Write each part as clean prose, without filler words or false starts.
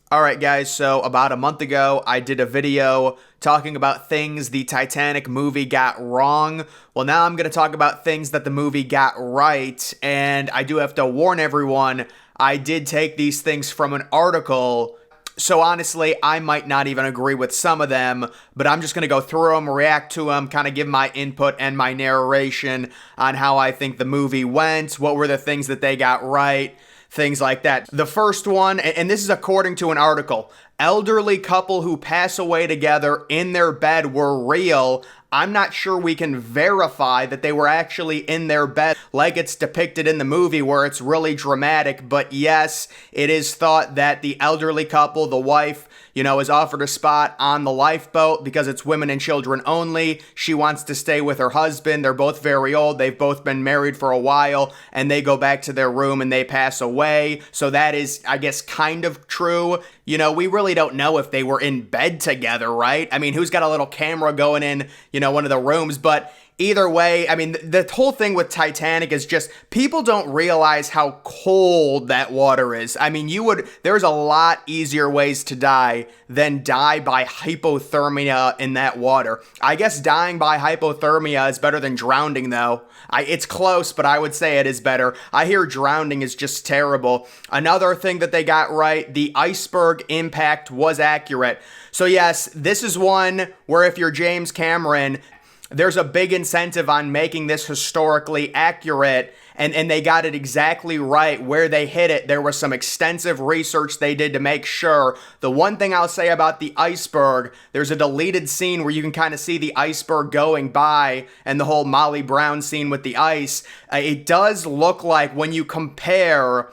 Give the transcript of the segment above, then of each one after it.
Alright guys, so about a month ago, I did a video talking about things the Titanic movie got wrong. Well, now I'm going to talk about things that the movie got right, and I do have to warn everyone, I did take these things from an article, so honestly, I might not even agree with some of them, but I'm just going to go through them, react to them, kind of give my input and my narration on how I think the movie went, what were the things that they got right, things like that. The first one, and this is according to an article, elderly couple who pass away together in their bed were real. I'm not sure we can verify that they were actually in their bed like it's depicted in the movie where it's really dramatic, but yes, it is thought that the elderly couple, the wife, is offered a spot on the lifeboat because it's women and children only. She wants to stay with her husband. They're both very old. They've both been married for a while, and they go back to their room and they pass away. So that is, I guess, kind of true. We really don't know if they were in bed together, right? I mean, who's got a little camera going in, one of the rooms? But either way, I mean, the whole thing with Titanic is just people don't realize how cold that water is. I mean, there's a lot easier ways to die than die by hypothermia in that water. I guess dying by hypothermia is better than drowning, though. It's close, but I would say it is better. I hear drowning is just terrible. Another thing that they got right, the iceberg impact was accurate. So yes, this is one where if you're James Cameron, there's a big incentive on making this historically accurate, and they got it exactly right where they hit it. There was some extensive research they did to make sure. The one thing I'll say about the iceberg, there's a deleted scene where you can kind of see the iceberg going by and the whole Molly Brown scene with the ice. It does look like when you compare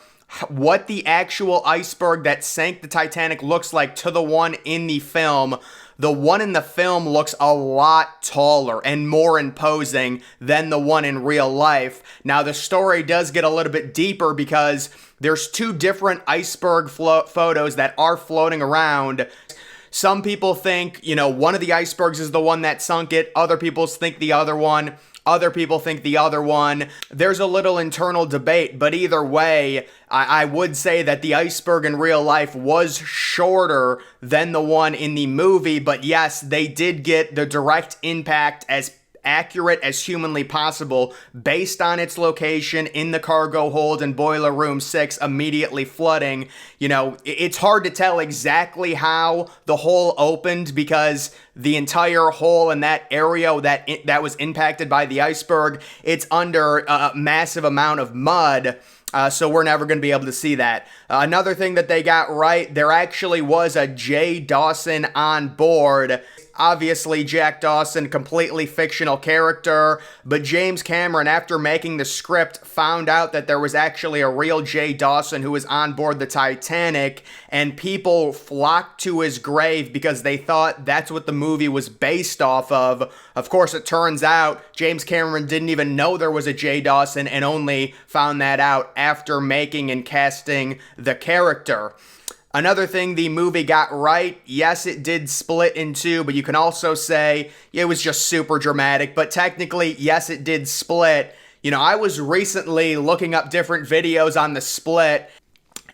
what the actual iceberg that sank the Titanic looks like to the one in the film, the one in the film looks a lot taller and more imposing than the one in real life. Now, the story does get a little bit deeper because there's two different iceberg photos that are floating around. Some people think, one of the icebergs is the one that sunk it. Other people think the other one. Other people think the other one. There's a little internal debate, but either way, I would say that the iceberg in real life was shorter than the one in the movie, but yes, they did get the direct impact as accurate as humanly possible based on its location in the cargo hold in boiler room 6 immediately flooding. It's hard to tell exactly how the hole opened because the entire hole in that area that was impacted by the iceberg, it's under a massive amount of mud. So we're never going to be able to see that. Another thing that they got right, there actually was a Jay Dawson on board. Obviously, Jack Dawson, completely fictional character, but James Cameron, after making the script, found out that there was actually a real Jay Dawson who was on board the Titanic, and people flocked to his grave because they thought that's what the movie was based off of. Of course, it turns out James Cameron didn't even know there was a Jay Dawson and only found that out after making and casting the character. Another thing the movie got right, yes, it did split in two, but you can also say it was just super dramatic. But technically, yes, it did split. I was recently looking up different videos on the split,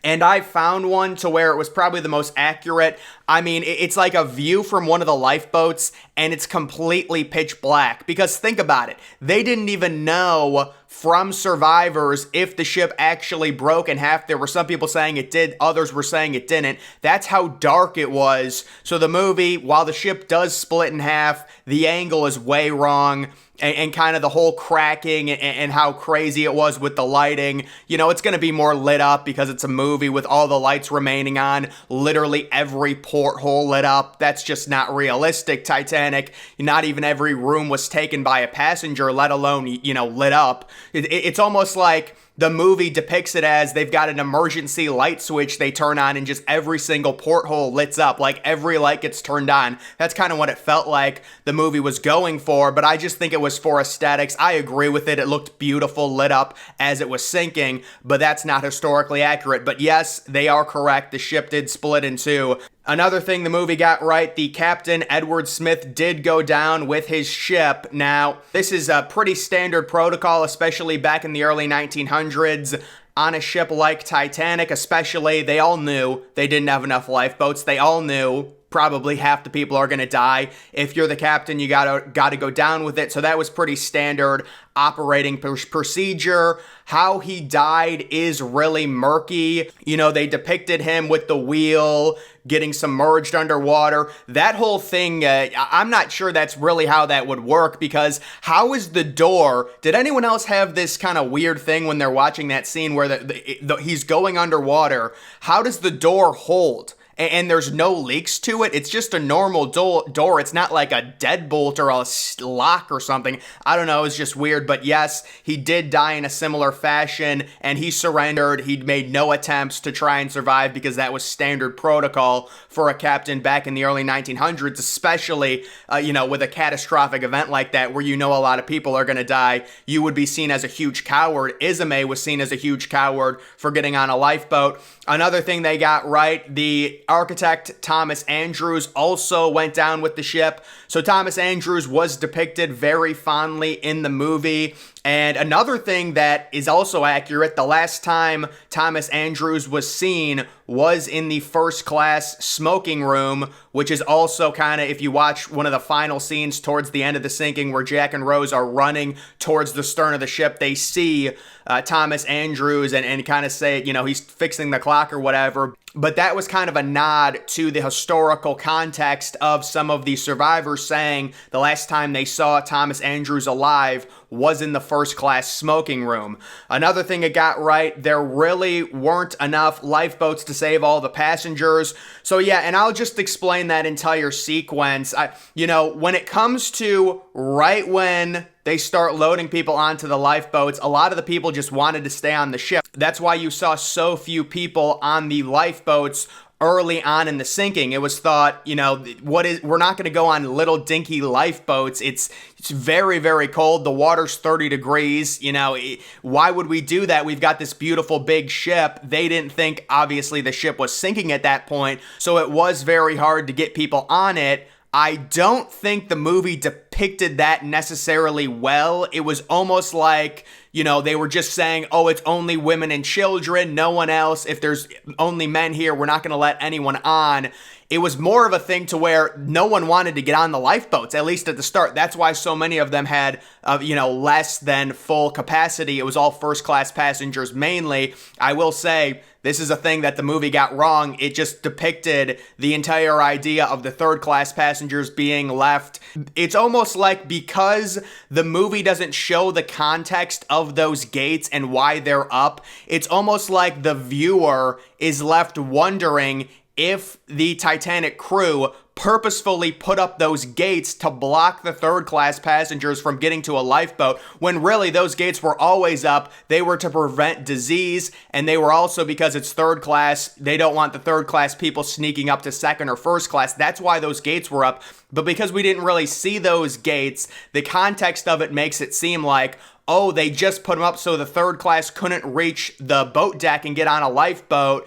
and I found one to where it was probably the most accurate. I mean, it's like a view from one of the lifeboats, and it's completely pitch black. Because think about it. They didn't even know from survivors if the ship actually broke in half. There were some people saying it did. Others were saying it didn't. That's how dark it was. So the movie, while the ship does split in half, the angle is way wrong. And kind of the whole cracking and how crazy it was with the lighting. It's going to be more lit up because it's a movie with all the lights remaining on. Literally every porthole lit up. That's just not realistic. Titanic, not even every room was taken by a passenger, let alone, lit up. It's almost like the movie depicts it as they've got an emergency light switch they turn on and just every single porthole lights up, like every light gets turned on. That's kind of what it felt like the movie was going for, but I just think it was for aesthetics. I agree with it. It looked beautiful, lit up as it was sinking, but that's not historically accurate. But yes, they are correct. The ship did split in two. Another thing the movie got right, the Captain Edward Smith did go down with his ship. Now, this is a pretty standard protocol, especially back in the early 1900s. on a ship like Titanic, especially, they all knew they didn't have enough lifeboats. They all knew probably half the people are going to die. If you're the captain, you got to go down with it. So that was pretty standard operating procedure. How he died is really murky. You know, they depicted him with the wheel getting submerged underwater. That whole thing, I'm not sure that's really how that would work, because how is the door? Did anyone else have this kind of weird thing when they're watching that scene where he's going underwater? How does the door hold? And there's no leaks to it. It's just a normal door. It's not like a deadbolt or a lock or something. I don't know. It's just weird. But yes, he did die in a similar fashion, and he surrendered. He made no attempts to try and survive, because that was standard protocol for a captain back in the early 1900s, especially, with a catastrophic event like that where a lot of people are going to die. You would be seen as a huge coward. Izame was seen as a huge coward for getting on a lifeboat. Another thing they got right, the architect Thomas Andrews also went down with the ship. So Thomas Andrews was depicted very fondly in the movie. And another thing that is also accurate, the last time Thomas Andrews was seen was in the first class smoking room, which is also kind of, if you watch one of the final scenes towards the end of the sinking where Jack and Rose are running towards the stern of the ship, they see Thomas Andrews and kind of say, he's fixing the clock or whatever. But that was kind of a nod to the historical context of some of the survivors saying the last time they saw Thomas Andrews alive was in the first class smoking room. Another thing it got right, there really weren't enough lifeboats to save all the passengers. So yeah, and I'll just explain that entire sequence. When it comes to right when they start loading people onto the lifeboats, a lot of the people just wanted to stay on the ship. That's why you saw so few people on the lifeboats early on in the sinking. It was thought, we're not going to go on little dinky lifeboats. It's very, very cold. The water's 30 degrees. Why would we do that? We've got this beautiful big ship. They didn't think, obviously, the ship was sinking at that point. So it was very hard to get people on it. I don't think the movie depicted that necessarily well. It was almost like, they were just saying, oh, it's only women and children, no one else. If there's only men here, we're not going to let anyone on. It was more of a thing to where no one wanted to get on the lifeboats, at least at the start. That's why so many of them had, less than full capacity. It was all first-class passengers mainly. I will say, this is a thing that the movie got wrong. It just depicted the entire idea of the third-class passengers being left. It's almost like, because the movie doesn't show the context of those gates and why they're up, it's almost like the viewer is left wondering if the Titanic crew purposefully put up those gates to block the third-class passengers from getting to a lifeboat, when really those gates were always up. They were to prevent disease, and they were also, because it's third class, they don't want the third-class people sneaking up to second or first class. That's why those gates were up. But because we didn't really see those gates, the context of it makes it seem like, oh, they just put them up so the third class couldn't reach the boat deck and get on a lifeboat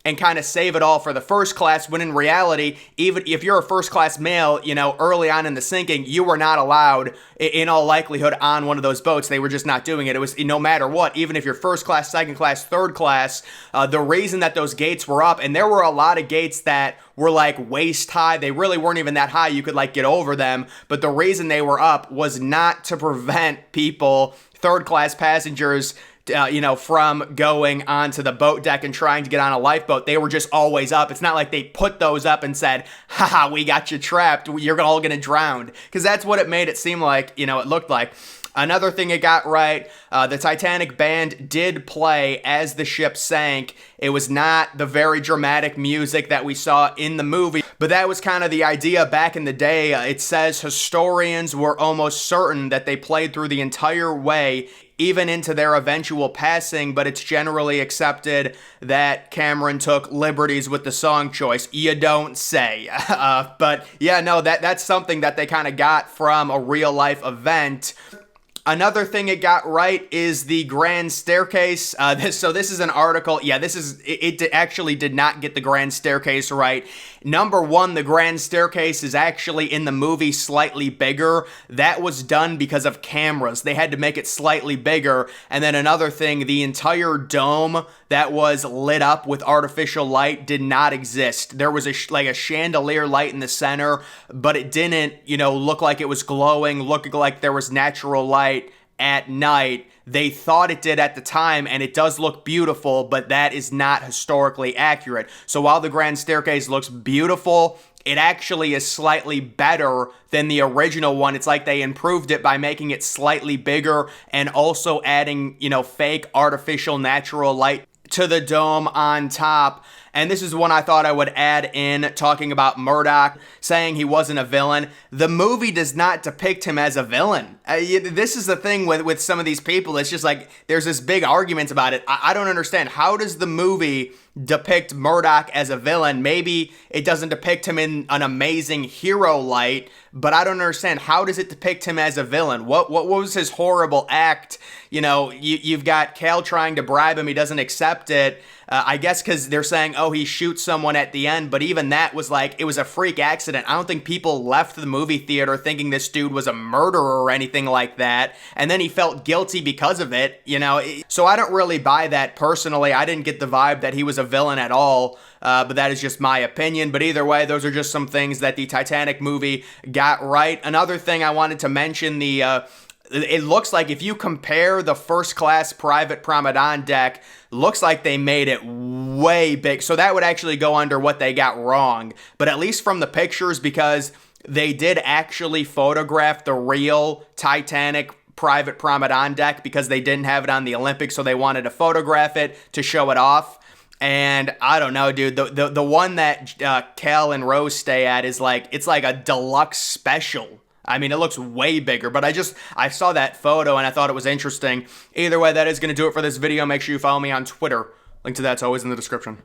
and kind of save it all for the first class, when in reality, even if you're a first class male, early on in the sinking, you were not allowed, in all likelihood, on one of those boats. They were just not doing it. It was, no matter what, even if you're first class, second class, third class, the reason that those gates were up, and there were a lot of gates that were like waist high. They really weren't even that high. You could get over them. But the reason they were up was not to prevent people, third class passengers, from going onto the boat deck and trying to get on a lifeboat. They were just always up. It's not like they put those up and said, haha, we got you trapped. You're all going to drown. Because that's what it made it seem like, it looked like. Another thing it got right, the Titanic band did play as the ship sank. It was not the very dramatic music that we saw in the movie, but that was kind of the idea back in the day. It says historians were almost certain that they played through the entire way, even into their eventual passing, but it's generally accepted that Cameron took liberties with the song choice. You don't say. But yeah, no, that's something that they kind of got from a real life event. Another thing it got right is the grand staircase. This is an article. Yeah, it actually did not get the grand staircase right. Number one, the grand staircase is actually in the movie slightly bigger. That was done because of cameras. They had to make it slightly bigger. And then another thing, the entire dome that was lit up with artificial light did not exist. There was a chandelier light in the center, but it didn't, look like it was glowing, looking like there was natural light at night. They thought it did at the time, and it does look beautiful, but that is not historically accurate. So while the grand staircase looks beautiful, it actually is slightly better than the original one. It's like they improved it by making it slightly bigger and also adding, fake artificial natural light to the dome on top. And this is one I thought I would add in, talking about Murdoch, saying he wasn't a villain. The movie does not depict him as a villain. This is the thing with some of these people. It's just like there's this big argument about it. I don't understand. How does the movie depict Murdoch as a villain? Maybe it doesn't depict him in an amazing hero light, but I don't understand. How does it depict him as a villain? What was his horrible act? You've got Cal trying to bribe him. He doesn't accept it. I guess because they're saying, oh, he shoots someone at the end, but even that was like, it was a freak accident. I don't think people left the movie theater thinking this dude was a murderer or anything like that, and then he felt guilty because of it, So I don't really buy that personally. I didn't get the vibe that he was a villain at all, but that is just my opinion. But either way, those are just some things that the Titanic movie got right. Another thing I wanted to mention, it looks like if you compare the first class private Promenade deck, looks like they made it way big. So that would actually go under what they got wrong. But at least from the pictures, because they did actually photograph the real Titanic private Promenade deck because they didn't have it on the Olympics, so they wanted to photograph it to show it off. And I don't know, dude, the one that Cal and Rose stay at is it's like a deluxe special. I mean, it looks way bigger, but I saw that photo and I thought it was interesting. Either way, that is going to do it for this video. Make sure you follow me on Twitter. Link to that's always in the description.